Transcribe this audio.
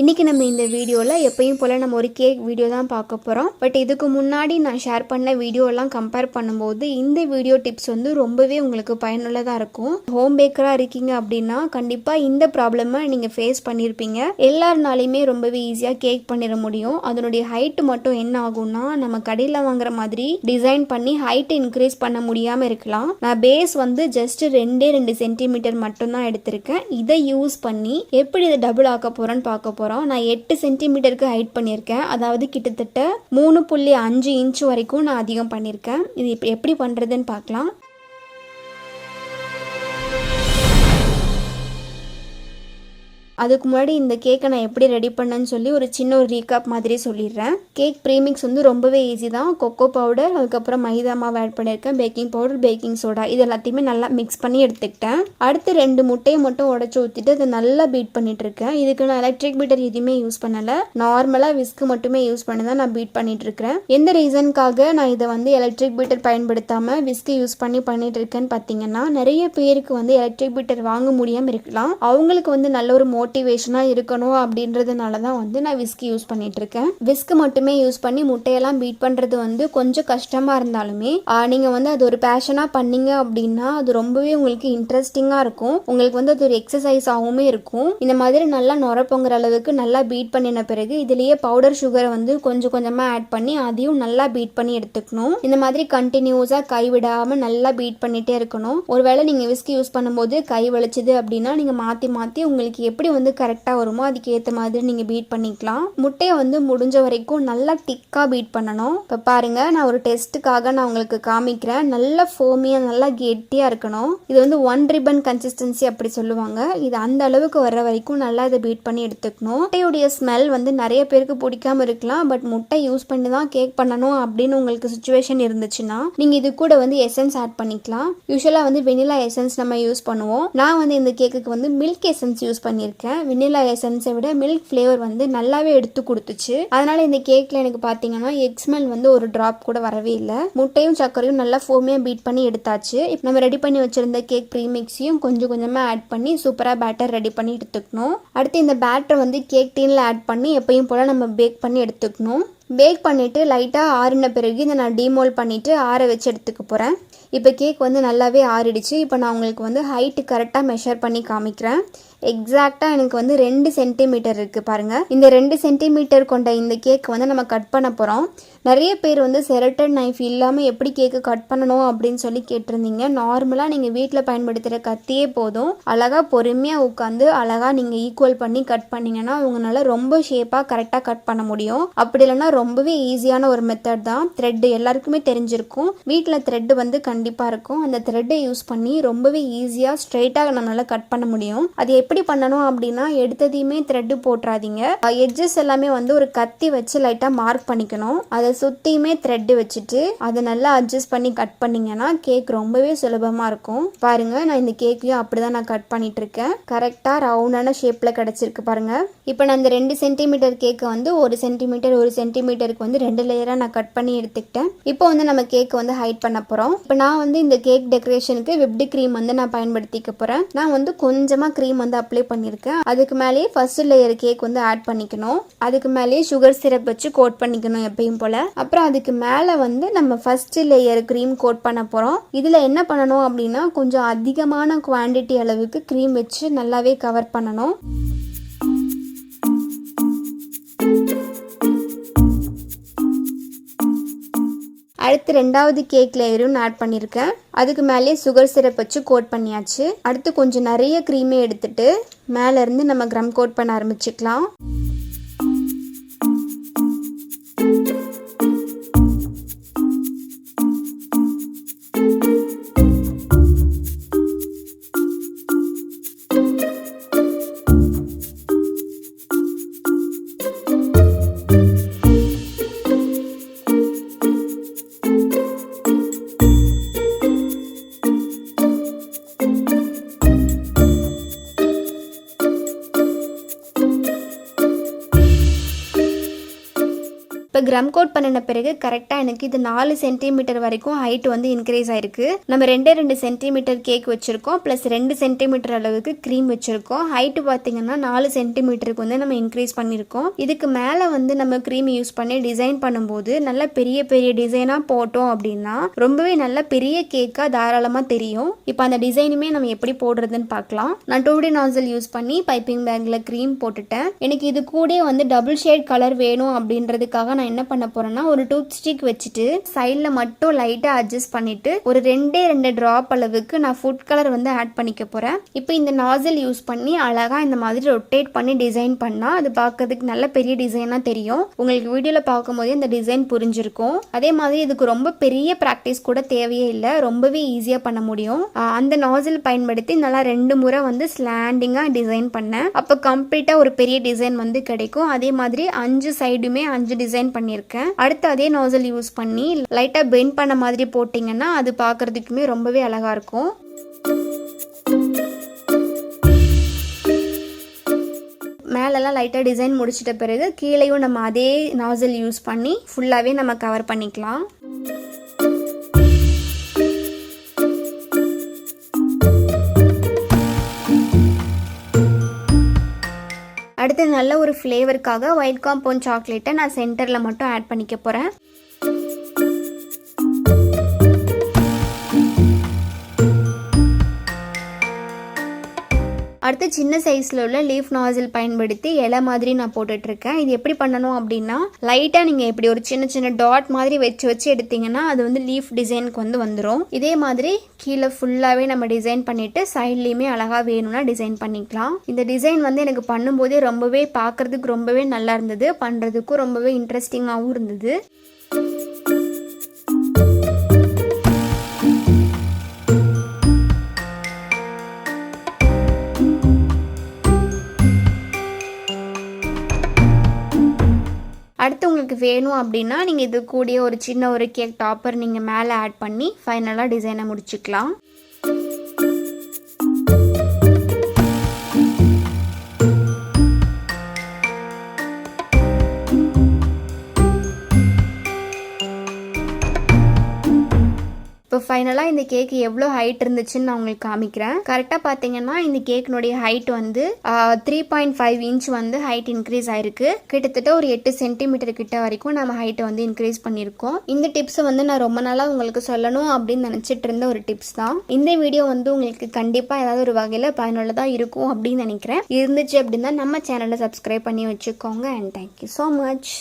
இன்றைக்கி நம்ம இந்த வீடியோவில் எப்பயும் போல் நம்ம ஒரு கேக் வீடியோ தான் பார்க்க போகிறோம். பட் இதுக்கு முன்னாடி நான் ஷேர் பண்ண வீடியோலாம் கம்பேர் பண்ணும்போது இந்த வீடியோ டிப்ஸ் வந்து ரொம்பவே உங்களுக்கு பயனுள்ளதாக இருக்கும். ஹோம் பேக்கராக இருக்கீங்க அப்படின்னா கண்டிப்பாக இந்த ப்ராப்ளமை நீங்கள் ஃபேஸ் பண்ணியிருப்பீங்க. எல்லாருனாலையுமே ரொம்பவே ஈஸியாக கேக் பண்ணிட முடியும். அதனுடைய ஹைட்டு மட்டும் என்ன ஆகும்னா நம்ம கடையில் வாங்குற மாதிரி டிசைன் பண்ணி ஹைட்டை இன்க்ரீஸ் பண்ண முடியாமல் இருக்கலாம். நான் பேஸ் வந்து ஜஸ்ட் 2 சென்டிமீட்டர் மட்டும்தான் எடுத்திருக்கேன். இதை யூஸ் பண்ணி எப்படி இதை டபுள் ஆக்க போகிறேன்னு பார்க்க போகிறோம். நான் 8 சென்டிமீட்டருக்கு ஹைட் பண்ணியிருக்கேன். அதாவது கிட்டத்தட்ட 3.5 இன்ச் வரைக்கும் நான் அதிகம் பண்ணியிருக்கேன். இது இப்போ எப்படி பண்ணுறதுன்னு பார்க்கலாம். அதுக்கு முன்னாடி இந்த கேக்கை நான் எப்படி ரெடி பண்ணேன்னு சொல்லி ஒரு சின்ன ரீகாப் மாதிரி சொல்லிடுறேன். கேக் ப்ரீமிக்ஸ் வந்து ரொம்பவே ஈஸி தான். கொக்கோ பவுடர், அதுக்கப்புறம் மைதா மாவு ஆட் பண்ணியிருக்கேன், பேக்கிங் பவுடர், பேக்கிங் சோடா, இது எல்லாத்தையுமே நல்லா மிக்ஸ் பண்ணி எடுத்துக்கிட்டேன். அடுத்து 2 முட்டையை மட்டும் உடச்சி ஊற்றிட்டு அதை நல்லா பீட் பண்ணிட்டு இருக்கேன். இதுக்கு நான் எலக்ட்ரிக் பீட்டர் எதுவுமே யூஸ் பண்ணலை, நார்மலாக விஸ்க் மட்டுமே யூஸ் பண்ணி தான் நான் பீட் பண்ணிட்டு இருக்கிறேன். எந்த ரீசனுக்காக நான் இதை வந்து எலக்ட்ரிக் பீட்டர் பயன்படுத்தாமல் விஸ்க் யூஸ் பண்ணிட்டு இருக்கேன்னு பார்த்தீங்கன்னா, நிறைய பேருக்கு வந்து எலக்ட்ரிக் பீட்டர் வாங்க முடியாமல் இருக்கலாம். அவங்களுக்கு வந்து நல்ல ஒரு மோட்டிவேஷனாக இருக்கணும் அப்படின்றதுனால தான் வந்து நான் விஸ்க் யூஸ் பண்ணிட்டு இருக்கேன். விஸ்க் மட்டுமே யூஸ் பண்ணி முட்டையெல்லாம் பீட் பண்ணுறது வந்து கொஞ்சம் கஷ்டமாக இருந்தாலுமே நீங்கள் வந்து அது ஒரு பேஷனாக பண்ணீங்க அப்படின்னா அது ரொம்பவே உங்களுக்கு இன்ட்ரெஸ்டிங்காக இருக்கும். உங்களுக்கு வந்து அது ஒரு எக்ஸசைஸாகவுமே இருக்கும். இந்த மாதிரி நல்லா நுர பொங்குற அளவுக்கு நல்லா பீட் பண்ணின பிறகு இதுலேயே பவுடர் சுகரை வந்து கொஞ்சம் கொஞ்சமாக ஆட் பண்ணி அதையும் நல்லா பீட் பண்ணி எடுத்துக்கணும். இந்த மாதிரி கண்டினியூஸாக கைவிடாமல் நல்லா பீட் பண்ணிகிட்டே இருக்கணும். ஒருவேளை நீங்கள் விஸ்க் யூஸ் பண்ணும்போது கை வலிச்சுது அப்படின்னா நீங்கள் மாற்றி மாற்றி உங்களுக்கு எப்படி வந்து கரெக்டாக வருமோ அதுக்கு ஏற்ற மாதிரி நீங்கள் பீட் பண்ணிக்கலாம். முட்டையை வந்து முடிஞ்ச வரைக்கும் நல்லா திக்காக பீட் பண்ணணும். இப்போ பாருங்க, நான் ஒரு டெஸ்ட்டுக்காக நான் உங்களுக்கு காமிக்கிறேன். நல்லா ஃபோமியாக நல்லா கெட்டியாக இருக்கணும். இது வந்து 1 ரிப்பன் கன்சிஸ்டன்சி அப்படி சொல்லுவாங்க. இது அந்த அளவுக்கு வர்ற வரைக்கும் நல்லா இதை பீட் பண்ணி எடுத்துக்கணும். முட்டையுடைய ஸ்மெல் வந்து நிறைய பேருக்கு பிடிக்காம இருக்கலாம். பட் முட்டை யூஸ் பண்ணி தான் கேக் பண்ணணும் அப்படின்னு உங்களுக்கு சுச்சுவேஷன் இருந்துச்சுன்னா நீங்கள் இது கூட வந்து எசன்ஸ் ஆட் பண்ணிக்கலாம். யூஸ்வலாக வந்து வெனிலா எசன்ஸ் நம்ம யூஸ் பண்ணுவோம். நான் வந்து இந்த கேக்குக்கு வந்து மில்க் எசன்ஸ் யூஸ் பண்ணியிருக்கேன். வெனிலா எசன்ஸை விட மில்க் ஃப்ளேவர் வந்து நல்லாவே எடுத்து கொடுத்துச்சு. அதனால இந்த கேக்ல எனக்கு பார்த்தீங்கன்னா எக் ஸ்மெல் வந்து ஒரு டிராப் கூட வரவே இல்லை. முட்டையும் சர்க்கரையும் நல்லா ஃபோமியாக பீட் பண்ணி எடுத்தாச்சு. இப்போ நம்ம ரெடி பண்ணி வச்சிருந்த கேக் ப்ரீமிக்ஸையும் கொஞ்சம் கொஞ்சமாக ஆட் பண்ணி சூப்பராக பேட்டர் ரெடி பண்ணி எடுத்துக்கணும். அடுத்து இந்த பேட்டரை வந்து கேக் டீனில் ஆட் பண்ணி எப்பயும் போல் நம்ம பேக் பண்ணி எடுத்துக்கணும். பேக் பண்ணிவிட்டு லைட்டாக ஆறின பிறகு இதை நான் டீமோல்ட் பண்ணிவிட்டு ஆற வச்சு எடுத்துக்க போகிறேன். இப்போ கேக் வந்து நல்லாவே ஆறிடுச்சு. இப்போ நான் உங்களுக்கு வந்து ஹைட்டு கரெக்டாக மெஷர் பண்ணி காமிக்கிறேன். எக்ஸாக்டாக எனக்கு வந்து 2 சென்டிமீட்டர் இருக்குது பாருங்கள். இந்த 2 சென்டிமீட்டர் கொண்ட இந்த கேக் வந்து நம்ம கட் பண்ண போகிறோம். நிறைய பேர் வந்து செரட்டட் நைஃப் இல்லாமல் எப்படி கேக்கு கட் பண்ணணும் அப்படின்னு சொல்லி கேட்டிருந்தீங்க. நார்மலாக நீங்கள் வீட்டில் பயன்படுத்துகிற கத்தியே போதும். அழகாக பொறுமையாக உட்காந்து அழகாக நீங்கள் ஈக்குவல் பண்ணி கட் பண்ணிங்கன்னா உங்களால் ரொம்ப ஷேப்பாக கரெக்டாக கட் பண்ண முடியும். அப்படி இல்லைன்னா ரொம்பவே ஈஸியான ஒரு மெத்தட் தான். த்ரெட்டு எல்லாருக்குமே தெரிஞ்சிருக்கும். வீட்டில் த்ரெட்டு வந்து கண்டிப்பாக இருக்கும். அந்த த்ரெட்டை யூஸ் பண்ணி ரொம்பவே ஈஸியாக ஸ்ட்ரைட்டாக நம்மளால் கட் பண்ண முடியும். அது எப்படி பண்ணணும் அப்படின்னா, எடுத்ததையுமே த்ரெட்டு போட்டுறாதீங்க. எட்ஜஸ் எல்லாமே வந்து ஒரு கத்தி வச்சு லைட்டாக மார்க் பண்ணிக்கணும். அதை சுற்றியுமே த்ரெட்டு வச்சுட்டு அதை நல்லா அட்ஜஸ்ட் பண்ணி கட் பண்ணிங்கன்னா கேக் ரொம்பவே சுலபமாக இருக்கும். பாருங்கள், நான் இந்த கேக்கையும் அப்படி தான் நான் கட் பண்ணிட்டு இருக்கேன். கரெக்டாக ரவுண்டான ஷேப்பில் கிடச்சிருக்கு பாருங்கள். இப்போ நான் இந்த 2 சென்டிமீட்டர் கேக்கை வந்து 1 சென்டிமீட்டருக்கு வந்து 2 லேயராக நான் கட் பண்ணி எடுத்துக்கிட்டேன். இப்போ வந்து நம்ம கேக்கை வந்து ஹைட் பண்ண போகிறோம். இப்போ நான் வந்து இந்த கேக் டெக்கரேஷனுக்கு விப்டு க்ரீம் வந்து நான் பயன்படுத்திக்க போகிறேன். நான் வந்து கொஞ்சமாக க்ரீம் வந்து அப்ளை பண்ணியிருக்கேன். அதுக்கு மேலேயே ஃபர்ஸ்ட் லேயர் கேக் வந்து ஆட் பண்ணிக்கணும். அதுக்கு மேலேயே சுகர் சிரப் வச்சு கோட் பண்ணிக்கணும் எப்பயும் போல. அப்புறம் அதுக்கு மேலே வந்து நம்ம ஃபர்ஸ்ட் லேயர் க்ரீம் கோட் பண்ண போகிறோம். இதில் என்ன பண்ணணும் அப்படின்னா, கொஞ்சம் அதிகமான குவான்டிட்டி அளவுக்கு க்ரீம் வச்சு நல்லாவே கவர் பண்ணணும். அடுத்து 2வது கேக் லேயரும் ஆட் பண்ணியிருக்கேன். அதுக்கு மேலே சுகர் சிரப் வச்சு கோட் பண்ணியாச்சு. அடுத்து கொஞ்சம் நிறைய க்ரீமே எடுத்துட்டு மேலேருந்து நம்ம க்ரம் கோட் பண்ண ஆரம்பிச்சுக்கலாம். இப்போ க்ரம் கோட் பண்ணின பிறகு கரெக்டாக எனக்கு இது 4 சென்டிமீட்டர் வரைக்கும் ஹைட் வந்து இன்க்ரீஸ் ஆயிருக்கு. நம்ம 2 சென்டிமீட்டர் கேக் வச்சிருக்கோம், ப்ளஸ் 2 சென்டிமீட்டர் அளவுக்கு க்ரீம் வச்சிருக்கோம். ஹைட்டு பார்த்தீங்கன்னா 4 சென்டிமீட்டருக்கு வந்து நம்ம இன்க்ரீஸ் பண்ணியிருக்கோம். இதுக்கு மேலே வந்து நம்ம க்ரீம் யூஸ் பண்ணி டிசைன் பண்ணும்போது நல்லா பெரிய பெரிய டிசைனாக போட்டோம் அப்படின்னா ரொம்பவே நல்ல பெரிய கேக்காக தாராளமாக தெரியும். இப்போ அந்த டிசைனுமே நம்ம எப்படி போடுறதுன்னு பார்க்கலாம். நான் 2D நாசல் யூஸ் பண்ணி பைப்பிங் பேக்கில் க்ரீம் போட்டுட்டேன். எனக்கு இது கூட வந்து டபுள் ஷேட் கலர் வேணும் அப்படின்றதுக்காக நான் என்ன பண்ண போறேன்னா ஒரு டூத் ஸ்டிக் வச்சுட்டு சைடில் மட்டும் லைட்டாக அட்ஜஸ்ட் பண்ணிட்டு ஒரு 2 ட்ராப் அளவுக்கு நான் ஃபுட் கலர் வந்து ஆட் பண்ணிக்க போறேன். இப்போ இந்த நாசல் யூஸ் பண்ணி அழகாக இந்த மாதிரி ரொட்டேட் பண்ணி டிசைன் பண்ணால் அது பார்க்கறதுக்கு நல்ல பெரிய டிசைனாக தெரியும். உங்களுக்கு வீடியோவில் பார்க்கும்போதே இந்த டிசைன் புரிஞ்சிருக்கும். அதே மாதிரி இதுக்கு ரொம்ப பெரிய ப்ராக்டிஸ் கூட தேவையே இல்லை, ரொம்பவே ஈஸியாக பண்ண முடியும். அந்த நாசல் பயன்படுத்தி நல்லா 2 முறை வந்து ஸ்லாண்டிங்காக டிசைன் பண்ணேன். அப்போ கம்ப்ளீட்டாக ஒரு பெரிய டிசைன் வந்து கிடைக்கும். அதே மாதிரி 5 சைடுமே 5 டிசைன் பண்ணியிருக்கேன். அடுத்து அதே நாசல் யூஸ் பண்ணி லைட்டாக பெண்ட் பண்ண மாதிரி போட்டிங்கன்னா அது பார்க்கறதுக்குமே ரொம்பவே அழகாக இருக்கும். மேலெல்லாம் லைட்டாக டிசைன் முடிச்சிட்ட பிறகு கீழேயும் நம்ம அதே நாசல் யூஸ் பண்ணி ஃபுல்லாகவே நம்ம கவர் பண்ணிக்கலாம். அடுத்து நல்ல ஒரு ஃப்ளேவருக்காக ஒயிட் காம்பவுண்ட் சாக்லேட்டை நான் சென்டரில் மட்டும் ஆட் பண்ணிக்க போகிறேன். அடுத்து சின்ன சைஸில் உள்ள லீஃப் நாசில் பயன்படுத்தி இலை மாதிரி நான் போட்டுட்ருக்கேன். இது எப்படி பண்ணணும் அப்படின்னா லைட்டாக நீங்கள் இப்படி ஒரு சின்ன சின்ன டாட் மாதிரி வச்சு எடுத்தீங்கன்னா அது வந்து லீஃப் டிசைனுக்கு வந்து வந்துடும். இதே மாதிரி கீழே ஃபுல்லாகவே நம்ம டிசைன் பண்ணிவிட்டு சைட்லேயுமே அழகாக வேணும்னா டிசைன் பண்ணிக்கலாம். இந்த டிசைன் வந்து எனக்கு பண்ணும்போதே ரொம்பவே பார்க்குறதுக்கு ரொம்பவே நல்லா இருந்தது, பண்ணுறதுக்கும் ரொம்பவே இன்ட்ரெஸ்டிங்காகவும் இருந்தது. அடுத்து உங்களுக்கு வேணும் அப்படின்னா நீங்கள் இது கூடிய ஒரு சின்ன ஒரு கேக் டாப்பர் நீங்கள் மேலே ஆட் பண்ணி ஃபைனலாக டிசைனை முடிச்சுக்கலாம். இப்போ ஃபைனலாக இந்த கேக் எவ்வளோ ஹைட் இருந்துச்சுன்னு நான் உங்களுக்கு காமிக்கிறேன். கரெக்டாக பார்த்தீங்கன்னா இந்த கேக்கினுடைய ஹைட் வந்து 3.5 இன்ச் வந்து ஹைட் இன்க்ரீஸ் ஆயிருக்கு. கிட்டத்தட்ட ஒரு 8 சென்டிமீட்டர் கிட்ட வரைக்கும் நம்ம ஹைட்டை வந்து இன்க்ரீஸ் பண்ணியிருக்கோம். இந்த டிப்ஸை வந்து நான் ரொம்ப நாளாக உங்களுக்கு சொல்லணும் அப்படின்னு நினச்சிட்டு இருந்த ஒரு டிப்ஸ் தான். இந்த வீடியோ வந்து உங்களுக்கு கண்டிப்பாக ஏதாவது ஒரு வகையில் பயனுள்ளதாக இருக்கும் அப்படின்னு நினைக்கிறேன். இருந்துச்சு அப்படின்னா நம்ம சேனலை சப்ஸ்கிரைப் பண்ணி வச்சுக்கோங்க. And thank you so much.